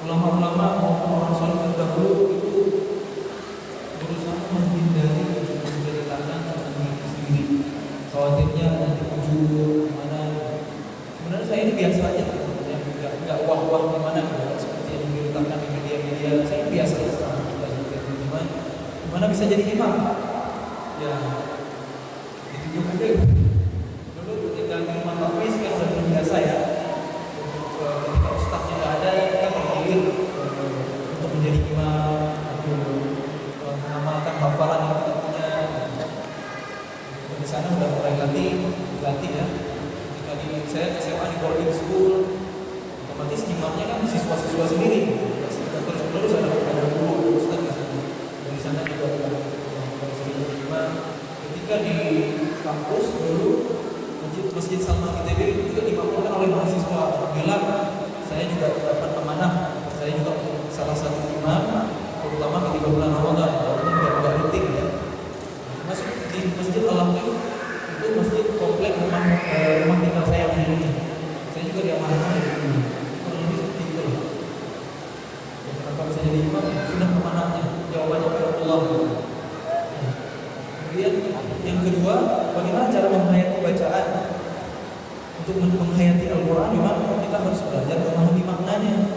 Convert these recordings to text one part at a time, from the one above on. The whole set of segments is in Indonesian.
Ulama-ulama maupun orang soleh terdahulu itu berusaha menghindari menceritakan tentang diri sendiri. Khawatirnya nanti ujung gimana. Sebenarnya saya ini biasa aja, ya, nggak wah-wah gimana seperti yang diberitakan di media-media. Saya biasa aja, gimana bisa jadi imam? Ya, ditunjuk aja. Dulu tinggal di rumah tapis kan sudah biasa ya. Ketika ustaznya nggak ada, kita berpikir untuk menjadi imam atau mengamalkan hafalan yang kita punya. Di sana sudah mulai latih ya. Ketika saya SMA di boarding school, otomatis imamnya kan siswa-siswa sendiri. Terus ada guru ustaz di sana. Dari sana juga ada sering imam. Ketika di kampus dulu Masjid Salman ITB itu juga dimakmurkan oleh mahasiswa. Alhamdulillah saya juga dapat amanah. Saya juga salah satu imam, terutama ketika bulan Ramadan. Walaupun nggak rutin ya. Masuk di Masjid Al-Aqsa itu masjid komplek rumah tinggal saya dulunya. Saya juga diamanahkan di sini. Kurang lebih seperti itu lah. Kenapa bisa jadi imam? Sudah amanahnya. Jawabannya kepada Allah. Kemudian yang kedua, bagaimana cara menghayati bacaan? Untuk menghayati Al-Quran, memang kita harus belajar memahami maknanya.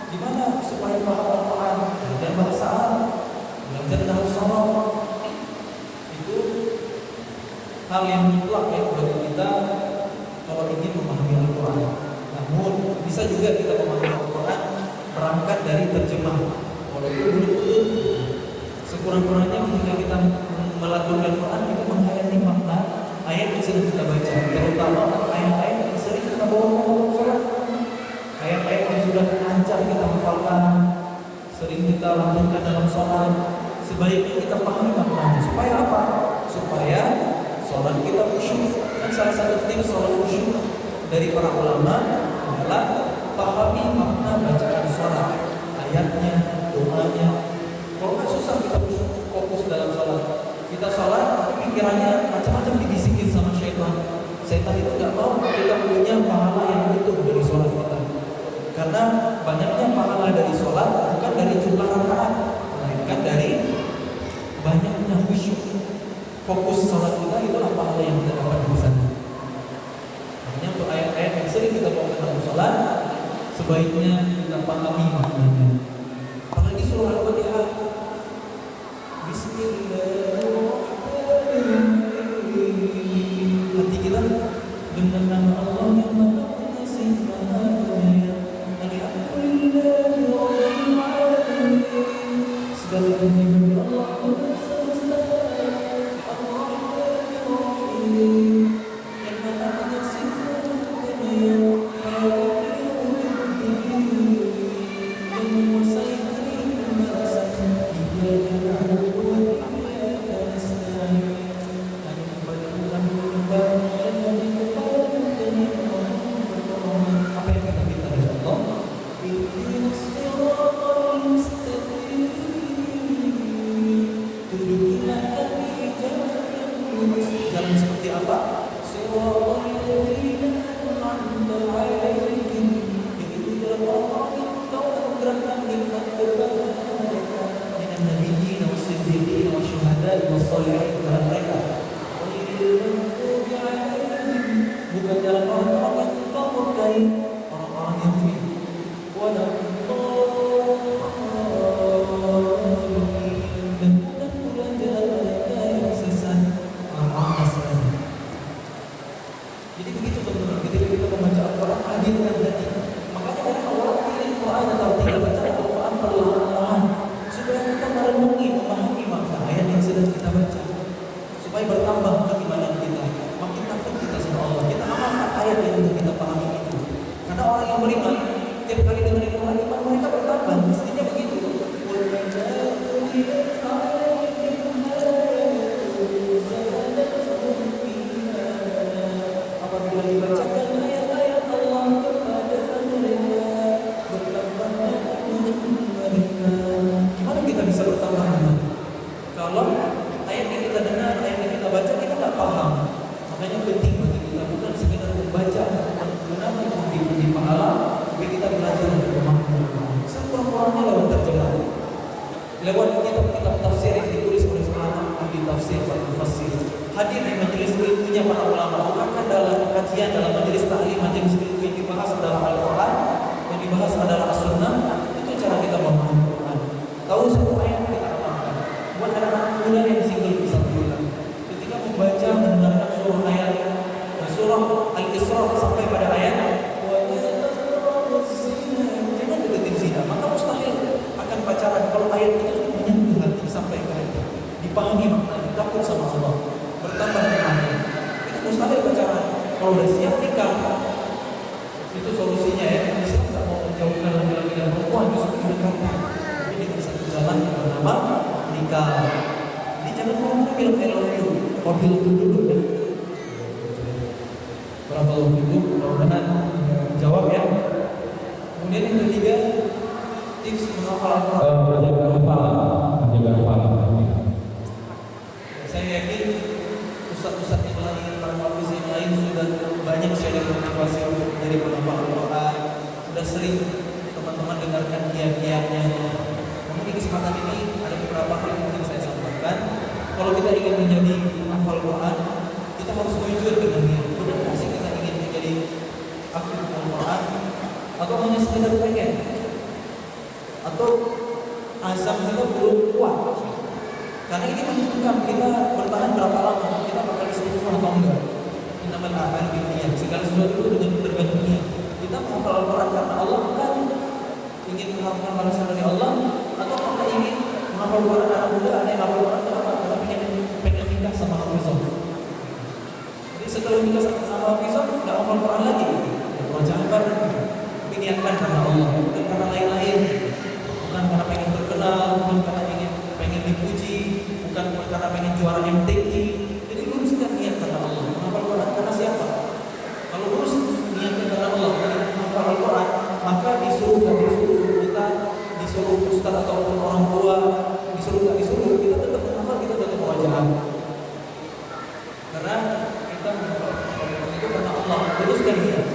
Gimana supaya paham Al-Quran dan bahasa Arab, belajar nahwu sharaf. Itu hal yang mutlak ya bagi kita kalau ingin memahami Al-Quran. Namun bisa juga kita memahami Al-Quran berangkat dari terjemah. Walaupun betul sekurang-kurangnya ketika kita melakukan Quran, kita menghayati makna ayat yang sedang kita baca, terutama ayat-ayat yang sering kita bawa dalam sholat, ayat-ayat yang sudah lancar kita hafalkan, sering kita lantunkan dalam sholat. Sebaiknya kita pahami maknanya. Supaya apa? Supaya sholat kita khusyuk. Dan salah satu tips sholat khusyuk dari para ulama adalah pahami makna bacaan sholat, ayatnya, doanya. Kalau nggak susah kita fokus dalam sholat. Kita sholat, pikirannya macam-macam dibisikin sama syaitan. Syaitan itu nggak mau kita punya pahala yang utuh dari sholat kita. Karena banyaknya pahala dari sholat bukan dari jumlah rakaat, melainkan dari banyaknya khusyuk. Fokus sholat kita itulah pahala yang kita dapat di sana. Makanya untuk ayat-ayat yang sering kita bawa dalam sholat, sebaiknya kita pahami maknanya. Apalagi surah Al-Fatihah. Bismillahirrahmanirrahim. Hati kita dengan nama Allah yang Maha Pengasih Maha Penyayang. Alhamdulillahirabbil alamin. Segala puji bagi Allah Tuhan semesta. Ar-Rahmanir-Rahim. Yang Maha Pengasih Maha Penyayang. Yang menguasai hari pembalasan. Jalan seperti apa? Yang itu jalan orang yang kau anugerahkan nikmat kepada mereka dengan nabiyyin wa siddiqin wa syuhada'i wa shalihin, jalan mereka. Bukan jalan orang-orang yang kau murkai, orang-orang yang mulia. Dan bukan pula jalan mereka yang sesat, orang-orang Nasrani. Jadi begitu teman-teman, ketika kita membaca Al-Quran, hadirkan hati. Makanya dari awal pilih Quran atau tinggal baca Al-Quran perlahan-lahan, supaya kita merenungi, memahami makna ayat yang sedang kita baca, supaya bertambah keimanan kita, makin takut kita sama Allah. Kita amalkan ayat yang untuk kita pahami itu. Karena orang yang beriman, tiap kali dengar Al-Quran, iman mereka bertambah. lewat kitab-kitab tafsir yang ditulis oleh ulama ahli tafsir dan mufassir. Hadir di majelis ilmunya para ulama, bukan dalam kajian dalam majelis taklim, majelis ilmu yang dibahas adalah Al-Quran, yang dibahas adalah As-Sunnah. Itu cara kita memahami Quran. Tahu satu ayat kita amalkan. Buat anak-anak muda yang single bisa bilang, ketika membaca mendengarkan surah ayat surah Al-Isra sampai pada ayat jangan deketin zina, maka mustahil akan pacaran kalau ayat itu menyentuh hati sampai ke hati, dipahami maknanya, takut sama Allah, bertambah imannya, itu mustahil pacaran. Kalau udah siap nikah, itu solusinya ya. Islam tidak mau menjauhkan laki-laki dan perempuan, justru mendekatkan, tapi dengan satu jalan yang bernama nikah. Jadi jangan ngomong bilang I love you, mobil dulu ya. Berapa itu mudah-mudahan jawab ya. Kemudian yang ketiga, tips menghafal Al-Quran. Menjaga hafalan. Saya yakin ustaz-ustaz yang lain, para hafiz yang lain sudah banyak sharing motivasi dari menghafal Al-Quran. Sudah sering teman-teman dengarkan kiat-kiatnya. Namun di kesempatan ini ada beberapa hal yang mungkin saya sampaikan. Kalau kita ingin menjadi penghafal Quran, kita harus jujur dengan diri. Benar sih kita ingin menjadi hafid Al-Quran, atau hanya sekedar pengen, atau azam kita belum kuat? Karena ini menentukan kita bertahan berapa lama, kita bakal istiqomah atau enggak. Innamal a'malu binniyat, segala sesuatu itu dengan tergantung niat. Kita menghafal Al-Quran karena Allah, bukan ingin mengharapkan balasan dari Allah, atau kita ingin menghafal Al-Quran. Anak muda ada yang menghafal Al-Quran kenapa? Karena pengen nikah sama Hafizah. Jadi setelah nikah sama Hafizah, nggak hafal Al-Quran lagi. Wajah bareng. Niatkan karena Allah, bukan karena lain-lain, bukan karena pengen terkenal, bukan karena pengen dipuji, bukan karena pengen juara MTQ. Jadi luruskan niat karena Allah. Menghafal Quran karena siapa? Kalau lurus niatnya karena Allah, menghafal Al-Quran, maka disuruh kita, disuruh ustaz ataupun orang tua, disuruh kita tetap menghafal, kita tetap mewajibkan. Karena kita menghafal Al-Quran itu karena Allah. Luruskan niat.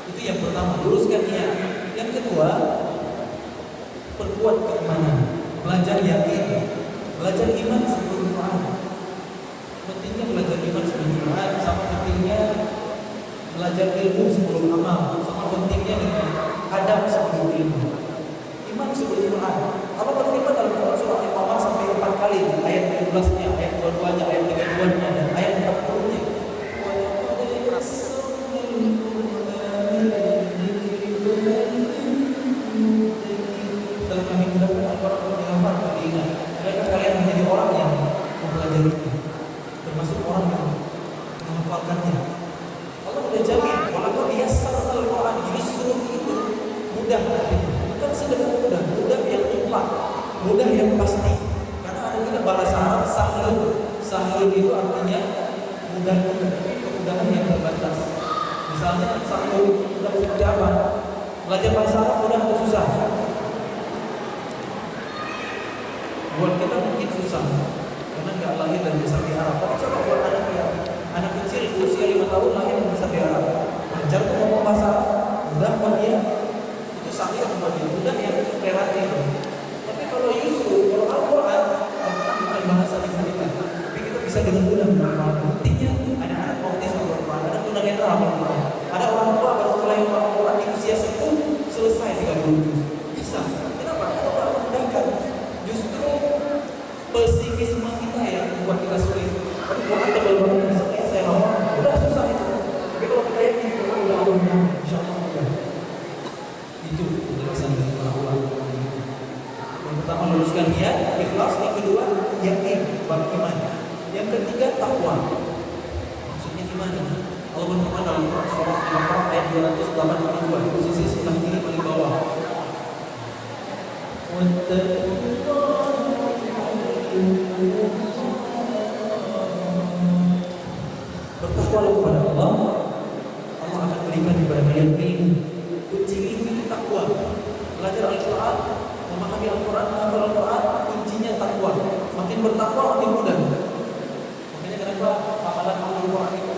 Itu yang pertama, luruskan niat. Yang kedua, perkuat keimanan, belajar yakin, belajar iman sebelum Quran. Pentingnya belajar iman sebelum Quran, sama pentingnya belajar ilmu sebelum amal, sama pentingnya dengan adab sebelum ilmu. Iman sebelum Quran. Allah berfirman dalam surah Al-Qamar sampai 4 kali, ayat 17-nya, ayat 22-nya, ayat 32-nya, dan ayat 40-nya. Dalam kami mudahkan Al-Quran untuk dihafal dan diingat. Adakah kalian menjadi orang yang mempelajari itu, termasuk orang yang menghafalkannya? Allah sudah jamin, walaupun dia sarah Al-Quran, jadi suruh itu mudah, bukan sekedar mudah, mudah yang tepat, mudah yang pasti. Karena ada juga bahasa Arab sahlul itu artinya mudah, kemudahan yang terbatas. Misalnya sahlul mudah seperti apa? Belajar bahasa Arab mudah atau susah? Buat kita mungkin susah, karena nggak lahir dan besar di Arab. Tapi coba buat anak kecil usia 5 tahun lahir dan besar di Arab, belajar ngomong bahasa Arab, mudah buat dia. Itu sahih buat dia, mudah yang relatif. Tapi kalau Yusuf, kalau Al-Quran, bukan bahasa lisan, tapi kita bisa dengan mudah menghafal. Buktinya anak-anak autis Al-Quran, ada tunanetra Al-Quran, ada orang tua baru mulai Al-Quran di usia 10 selesai 30 juz. Bisa. Kenapa? Karena Allah memudahkan. Justru pesimisme kita yang membuat kita sulit. Tapi kalau ada beberapa yang saya ngomong, udah susah itu. Tapi kalau kita yakin, udah Allah, insya Allah mudah. Itu penjelasan dari para ulama. Yang pertama luruskan niat, ikhlas. Yang kedua yakin, beriman. Yang ketiga takwa. Maksudnya gimana? Allah berfirman dalam surah Al-Baqarah ayat 282, posisi sebelah kiri paling bawah. Bertakwalah kepada Allah, Allah akan berikan kepada kalian ilmu. Kunci ilmu itu takwa. Belajar Al-Quran, memahami Al-Quran, menghafal Al-Quran, kuncinya takwa. Makin bertakwa makin mudah. Makanya kenapa hafalan Al-Quran itu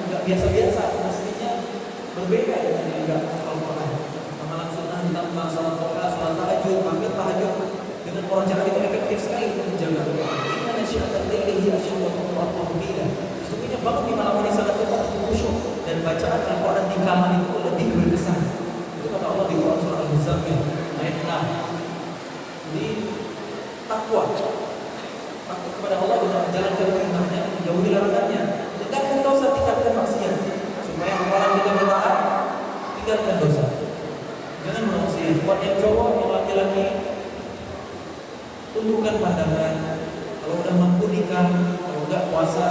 nggak biasa-biasa, mestinya berbeda dengan yang nggak Al-Quran. Hafalan sunnah ditambah salat tahajud, maka tahajud dengan orang itu efektif sekali untuk menjaga Al-Quran. Inna nasya'atal laili hiya asyaddu qila. Sesungguhnya bangun di malam ini sangat cepat khusyuk dan bacaan Al-Quran di kamar itu lebih berkesan. Itu kata Allah di Quran surah Al-Muzammil ayat 6. Jadi takwa kepada Allah dengan menjalankan perintahnya, menjauhi larangannya, tinggalkan dosa, tinggalkan maksiat, supaya hafalan kita bertahan. Tinggalkan dosa, jangan bermaksiat. Buat yang cowok, yang laki-laki, tundukkan pandangan. Kalau udah mampu nikah, kalau enggak puasa,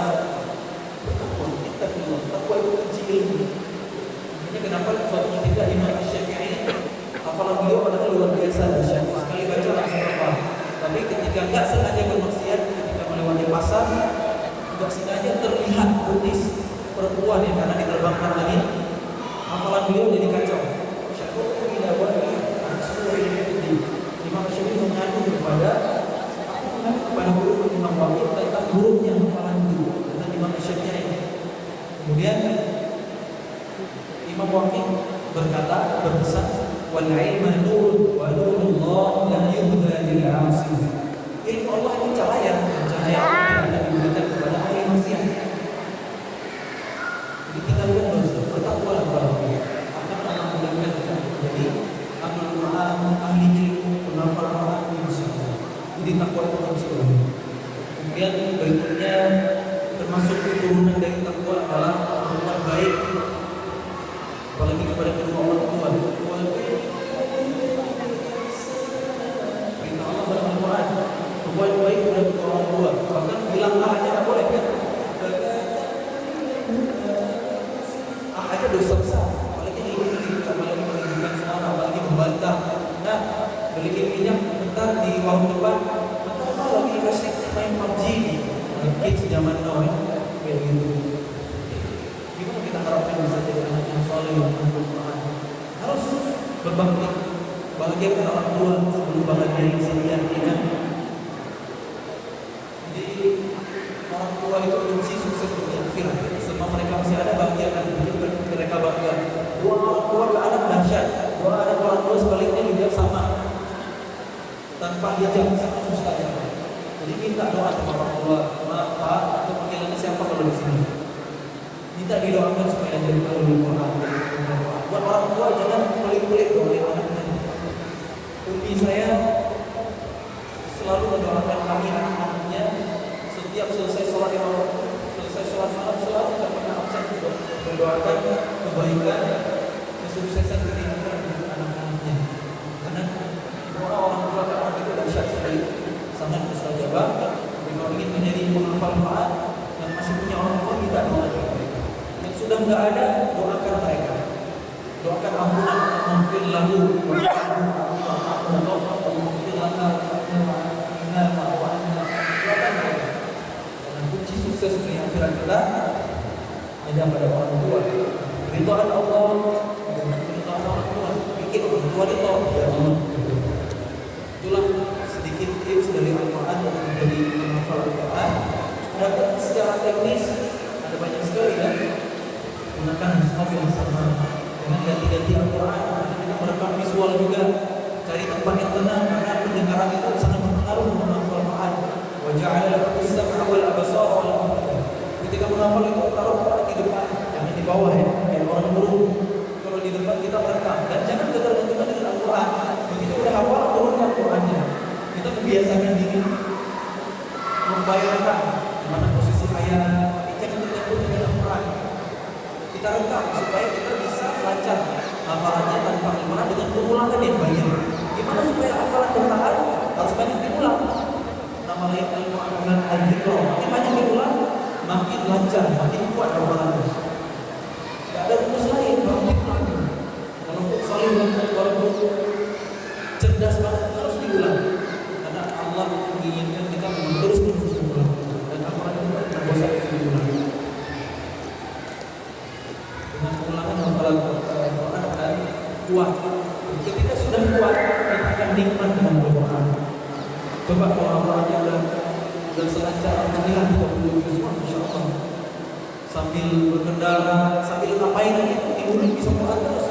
bertakwa. Takwa itu kunci ilmu. Makanya kenapa suatu ketika Imam Syafi'i hafalan beliau adalah luar biasa, dahsyat. Sekali baca langsung hafal. Tapi ketika enggak sengaja bermaksiat, ketika melewati pasar, enggak sengaja terlihat kutis perempuan yang karena diterbangkan angin, hafalan beliau jadi kacau. Syaikhul bila wali ansuri ini Imam Syafi'i mengadu kepada guru Imam Waqif tentang buruknya hafalan itu dan Imam Syafi'i. Kemudian Imam Waqif berpesan, wal ilmu nur wa nurullah la yuhda lil 'asi. Ilmu Allah itu cahaya yang tidak diberikan kepada ahli maksiat. Jadi tinggalkan dosa, bertakwalah kepada Allah. Akan Allah mudahkan kita menjadi ahli Quran, ahli ilmu, penghafal Quran, insyaallah. Jadi takwa itu harus selalu. Kemudian berikutnya termasuk turunan dari takwa adalah berbuat baik, apalagi kepada kedua orang tua. Perintah Allah dalam Al-Quran, berbuat baik kepada kedua orang tua. Bahkan bilang aja tak boleh kan? Aja dosa besar. Apalagi menunjukkan seorang, apalagi membantah. Nah, beli minyak bentar di warung depan, atau lagi kasih main PUBG nih. Kids zaman now kayak gitu. Gimana kita harapkan bisa jadi anak yang soleh yang Al-Quran? Harus berbakti, bahagiakan orang tua sebelum bahagia sendirian kita. Jadi orang tua itu kunci sukses dunia akhirat. Selama mereka masih ada, bahagiakan mereka bangga. Doa orang tua ke anak dahsyat. Doa anak orang tua sebaliknya juga sama. Tanpa hijab sangat mustajab. Jadi minta doa sama orang tua. Pak, untuk panggilannya siapa kalau di sini? Minta didoakan supaya jadi ahli Quran. Buat orang tua jangan pelit-pelit oleh anaknya. Umi saya selalu mendoakan kami anak-anaknya setiap selesai sholat malam selalu tidak pernah absen untuk mendoakan kebaikan, kesuksesan kehidupan untuk anak-anaknya. Karena doa orang tua kan itu dahsyat sekali, sangat mustajabah. Kalau ingin menjadi penghafal Quran yang masih punya orang tua, kita doakan mereka. Yang sudah tidak ada, doakan mereka. Doakan ampunan, maghfir lahu wa doakan mereka. Dan kunci sukses di akhirat kita ada pada orang tua. Ridhaan Allah, ridhaan orang tua. Bikin orang tua itu ya Allah. Itulah sedikit tips dari Al-Quran untuk menjadi penghafal Al-Quran. Dan secara teknis ada banyak sekali kan. Gunakan mushaf yang sama dengan ganti-ganti Al-Quran. Kita merekam visual juga. Cari tempat yang tenang karena pendengaran itu sangat berpengaruh menghafal Al-Quran. Wa ja'ala lakum as-sam'a wal absara wal af'ida. Ketika menghafal itu taruh Quran di depan, jangan di bawah ya. Kayak orang guru. Kalau di depan kita merekam dan jangan ketergantungan dengan Al-Quran. Begitu udah hafal turunkan Qurannya. Kita kebiasaan diri membayangkan di mana posisi ayat, jangan tergantung dengan Al-Quran. Kita rekam supaya kita bisa lancar hafalannya tanpa Al-Quran dengan pengulangan yang banyak. Gimana supaya hafalan bertahan? Harus banyak diulang. Nama lain Al-Quran al-Zikr. Makin banyak diulang, makin lancar, makin kuat hafalannya. Tidak ada rumus lain, harus diulang. Walaupun soleh, walaupun cerdas banget, harus diulang. Karena Allah menginginkan kita terus mengulang. Dan Al-Quran itu terbosan diulang. Dengan pengulangan hafalan Al-Quran akan kuat. Ketika sudah kuat, kita akan nikmat dengan Al-Quran. Coba kalau Al-Qurannya udah selancar, alhamdulillah kita berjuz, Masya Allah. Sambil berkendara, sambil ngapain aja, tidur bisa Quran terus.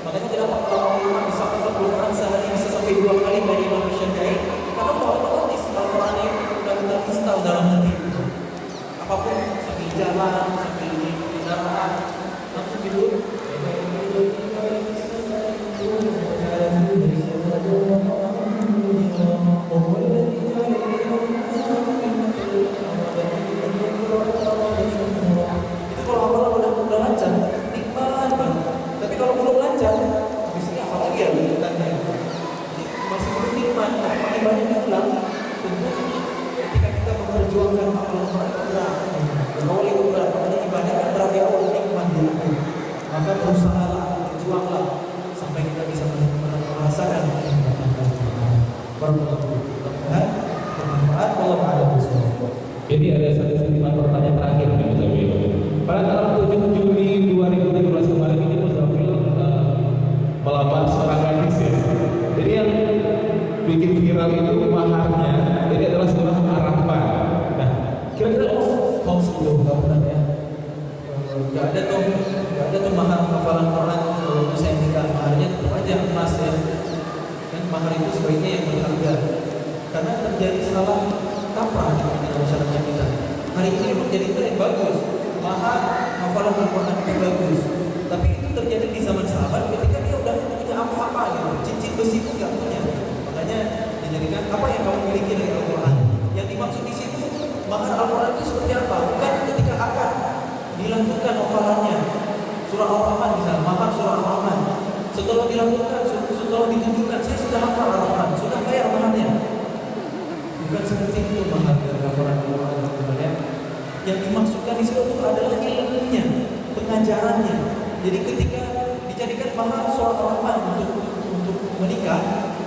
Makanya kenapa kalau ulama bisa Al-Quran sehari bisa sampai 2 kali dari Imam Syafi'i? Karena otomatis Al-Quran itu udah terinstal dalam hati. Apapun sambil jalan, sambil di kendaraan, langsung tidur. Itu kalau hafalan udah lancar, nikmat banget. Tapi kalau belum lancar, biasanya apa lagi ya lanjutannya? Masih belum nikmat, makin banyak yang hilang. Tentu ketika kita memperjuangkan hafalan Quran berat, awal itu berat, makanya ibadah kan berarti awal nikmat di akhir. Maka berusahalah, berjuanglah sampai kita bisa merasakan kenikmatan Quran. Mudah-mudahan bermanfaat. Allah a'lam bishawab. Jadi ada satu sentimen pertanyaan terakhir nih Mas Zawil. Pada tanggal 7 Juli 2017 kemarin ini Mas Zawil melamar seorang gadis ya. Jadi yang bikin viral itu maharnya, jadi adalah surah Ar-Rahman. Nah, Kira-kira kalau sebelum pernah ya, nggak ada tuh mahar hafalan Quran kalau saya nikah, maharnya tetap aja emas ya. Dan mahar itu sebaiknya yang berharga, karena terjadi salah kaprah di masyarakat kita. Hari ini memang jadi tren bagus, mahar hafalan Quran itu bagus, tapi itu terjadi di zaman sahabat ketika dia udah punya apa-apa gitu, cincin besi pun nggak punya. Makanya dijadikan apa yang kamu miliki dari Al-Quran. Yang dimaksud di situ mahar Al-Quran itu seperti apa? Bukan ketika akan dilakukan hafalannya. Surah Al-Rahman misalnya, mahar surah Al-Rahman. Setelah dilakukan, setelah ditunjukkan, saya sudah hafal Al-Rahman, sudah bayar maharnya. Bukan seperti itu mahar dari hafalan Al-Quran sebenarnya. Yang dimaksudkan di situ adalah ilmunya, pengajarannya. Jadi ketika dijadikan mahar surah Al-Rahman untuk menikah,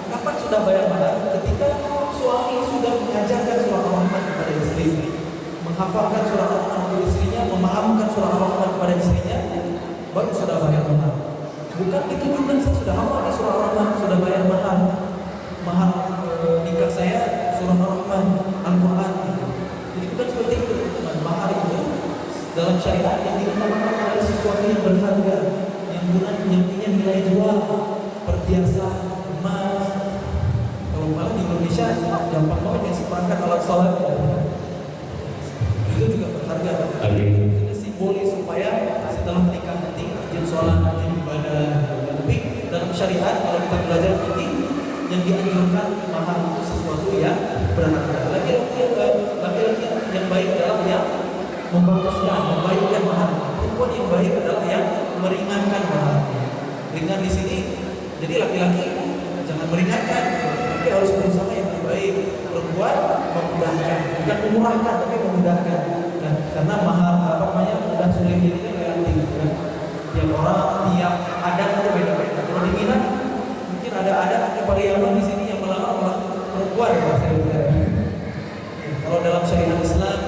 kapan sudah bayar mahar? Ketika suami sudah mengajarkan surah Al-Rahman kepada istri, menghafalkan surah Al-Rahman kepada istrinya, memahamkan surah Al-Rahman kepada istrinya, baru sudah bayar mahar. Bukan ditunjukkan saya sudah hafal di surah Al-Rahman, sudah bayar mahar. Mahar nikah saya surah Al-Rahman, Al-Quran. Jadi bukan seperti itu teman-teman. Mahar itu dalam syariat yang dinamakan adalah sesuatu yang berharga, yang punya nilai jual, perhiasan, emas. Kalau malah di Indonesia gampang banget yang seperangkat alat sholat itu juga berharga. Itu simbolis supaya setelah menikah nanti rajin sholat, rajin ibadah. Tapi dalam syariat kalau kita belajar nanti yang dianjurkan mahar itu sesuatu yang berharga. Laki-laki yang baik adalah yang membaguskan, membaikkan mahar. Perempuan yang baik adalah yang meringankan mahar. Ringan di sini, jadi laki-laki jangan meringankan, tapi harus berusaha yang terbaik. Perempuan memudahkan, bukan memurahkan, tapi memudahkan. Nah, karena mahar mudah sulit ini relatif. Kan? Tiap orang, tiap adat itu beda-beda. Kalau di Minang mungkin ada adat pada yang di sini yang melamar perempuan. Kalau dalam syariat Islam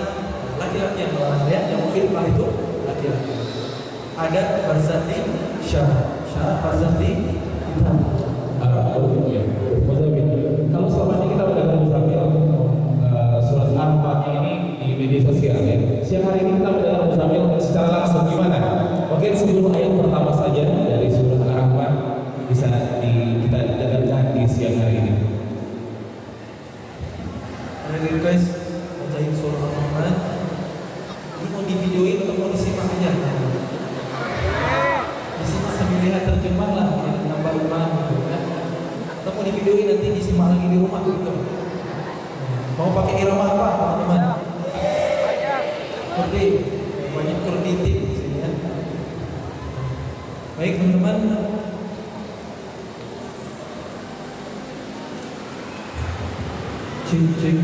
laki-laki yang melamar, ya, yang khidmah itu laki-laki. Adat barzati syarah barzati kita. Kalau selama ini kita udah sambil surat Ar-Rahman ini di media sosial ya. Siang hari ini kita udah sambil secara langsung gimana? Mungkin sebelum ayat pertama saja dari surat Ar-Rahman bisa kita dengarkan di siang hari ini. Ada request bacain surah Ar-Rahman. Ini mau divideoin atau mau disimak aja? Disimak sambil lihat terjemah lah, yang nambah iman gitu kan. Atau mau divideoin nanti disimak lagi di rumah gitu. Mau pakai irama apa teman-teman? Seperti banyak kreditip di sini ya. Baik teman-teman. Cek.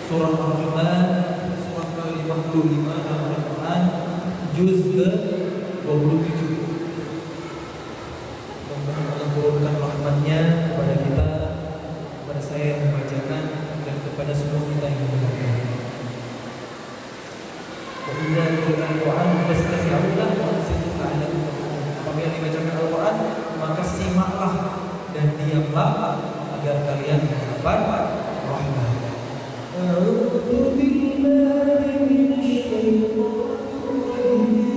Surah Al-Rahman, surah ke-55 Al-Quran, juz ke-27. Mudah-mudahan Allah turunkan rahmatnya kepada kita, kepada saya yang membacakan, dan kepada semua kita yang mendengarkan. Wa idza quri'a al-Qur'an fastami'u lahu wa ansitu la'allakum turhamun. Apabila diamlah agar kalian mendapat rahmat. A'udzu billahi minasyaitonir rajim.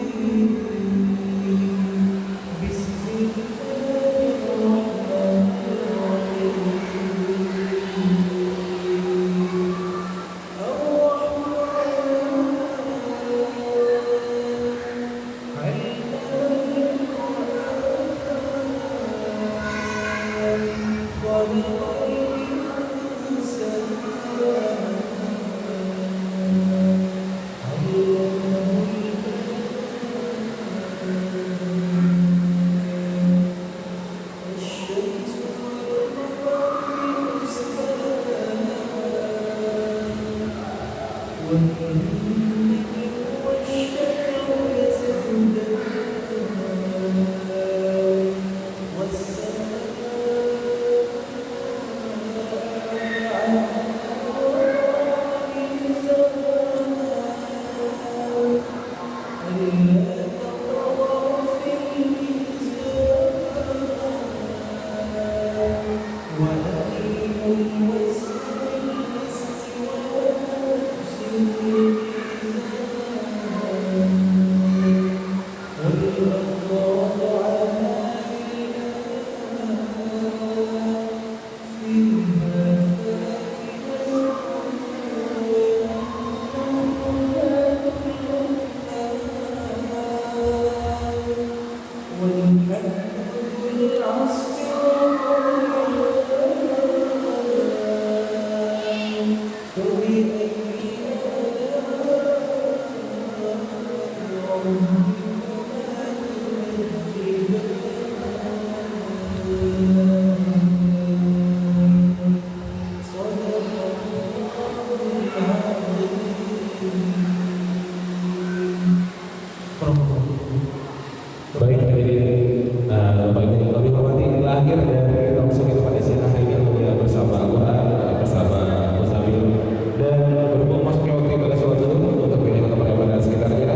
Baik, hadirin Bapak Ibu yang kami hormati, inilah akhir dari talkshow kita pada siang hari ini mulia bersama Al-Quran, bersama Muzammil, dan berhubung masuknya waktu pada sholat zuhur untuk pindah ke pada sekitarnya.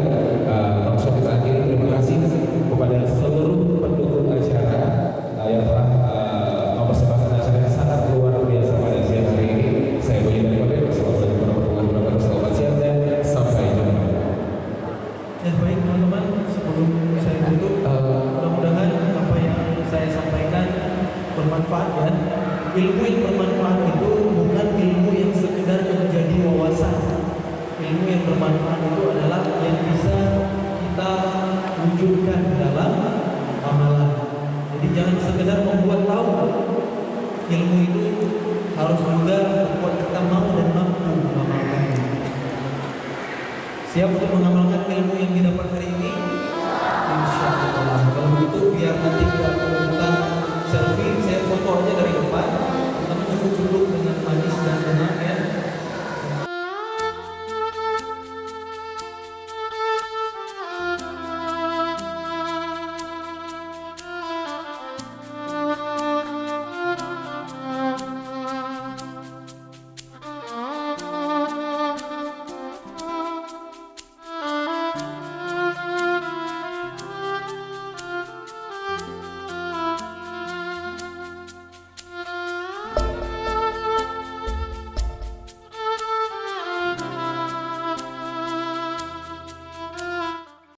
Talkshow kita akhiri. Terima kasih kepada seluruh pendukung acara yang telah mempersembahkan acara yang sangat luar biasa pada siang hari ini. Saya Boy dari Mabel. Wassalamualaikum warahmatullahi wabarakatuh. Selamat siang dan sampai jumpa. Ya baik teman-teman, sebelum saya tutup, mudah-mudahan apa yang saya sampaikan bermanfaat ya. Ilmu yang bermanfaat itu bukan ilmu yang sekedar menjadi wawasan. Ilmu yang bermanfaat itu adalah yang bisa kita wujudkan dalam amalan. Jadi jangan sekedar membuat tahu. Ilmu itu harus juga membuat kita mau dan mampu mengamalkannya. Siap untuk mengamalkan